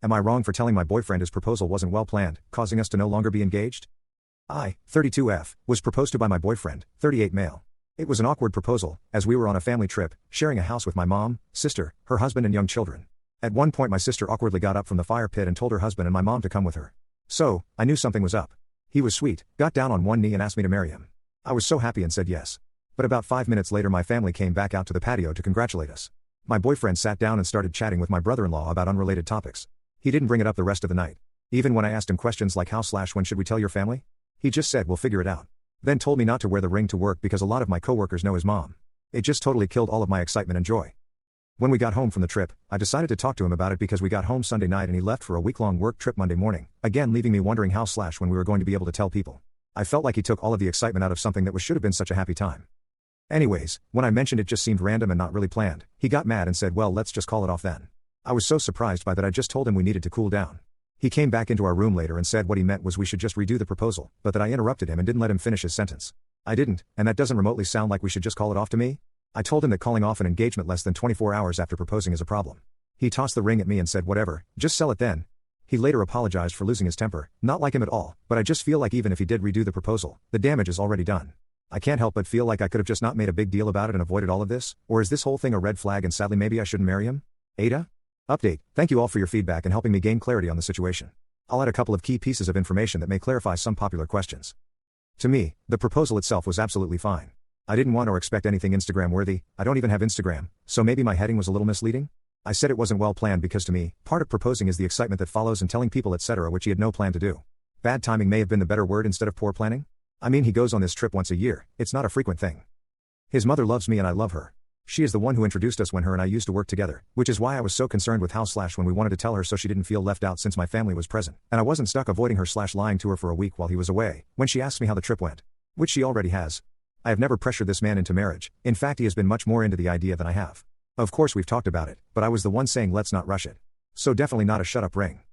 Am I wrong for telling my boyfriend his proposal wasn't well planned, causing us to no longer be engaged? I, 32F, was proposed to by my boyfriend, 38 male. It was an awkward proposal, as we were on a family trip, sharing a house with my mom, sister, her husband and young children. At one point my sister awkwardly got up from the fire pit and told her husband and my mom to come with her. So, I knew something was up. He was sweet, got down on one knee and asked me to marry him. I was so happy and said yes. But about 5 minutes later my family came back out to the patio to congratulate us. My boyfriend sat down and started chatting with my brother-in-law about unrelated topics. He didn't bring it up the rest of the night. Even when I asked him questions like when should we tell your family? He just said we'll figure it out. Then told me not to wear the ring to work because a lot of my coworkers know his mom. It just totally killed all of my excitement and joy. When we got home from the trip, I decided to talk to him about it because we got home Sunday night and he left for a week-long work trip Monday morning, again leaving me wondering when we were going to be able to tell people. I felt like he took all of the excitement out of something that should have been such a happy time. Anyways, when I mentioned it just seemed random and not really planned, he got mad and said well let's just call it off then. I was so surprised by that I just told him we needed to cool down. He came back into our room later and said what he meant was we should just redo the proposal, but that I interrupted him and didn't let him finish his sentence. I didn't, and that doesn't remotely sound like we should just call it off to me? I told him that calling off an engagement less than 24 hours after proposing is a problem. He tossed the ring at me and said whatever, just sell it then. He later apologized for losing his temper, not like him at all, but I just feel like even if he did redo the proposal, the damage is already done. I can't help but feel like I could have just not made a big deal about it and avoided all of this, or is this whole thing a red flag and sadly maybe I shouldn't marry him? AITAH? Update, thank you all for your feedback and helping me gain clarity on the situation. I'll add a couple of key pieces of information that may clarify some popular questions. To me, the proposal itself was absolutely fine. I didn't want or expect anything Instagram-worthy, I don't even have Instagram, so maybe my heading was a little misleading? I said it wasn't well planned because to me, part of proposing is the excitement that follows and telling people etc. which he had no plan to do. Bad timing may have been the better word instead of poor planning? I mean he goes on this trip once a year, it's not a frequent thing. His mother loves me and I love her. She is the one who introduced us when her and I used to work together, which is why I was so concerned with when we wanted to tell her so she didn't feel left out since my family was present, and I wasn't stuck avoiding her lying to her for a week while he was away, when she asked me how the trip went. Which she already has. I have never pressured this man into marriage, in fact he has been much more into the idea than I have. Of course we've talked about it, but I was the one saying let's not rush it. So definitely not a shut up ring.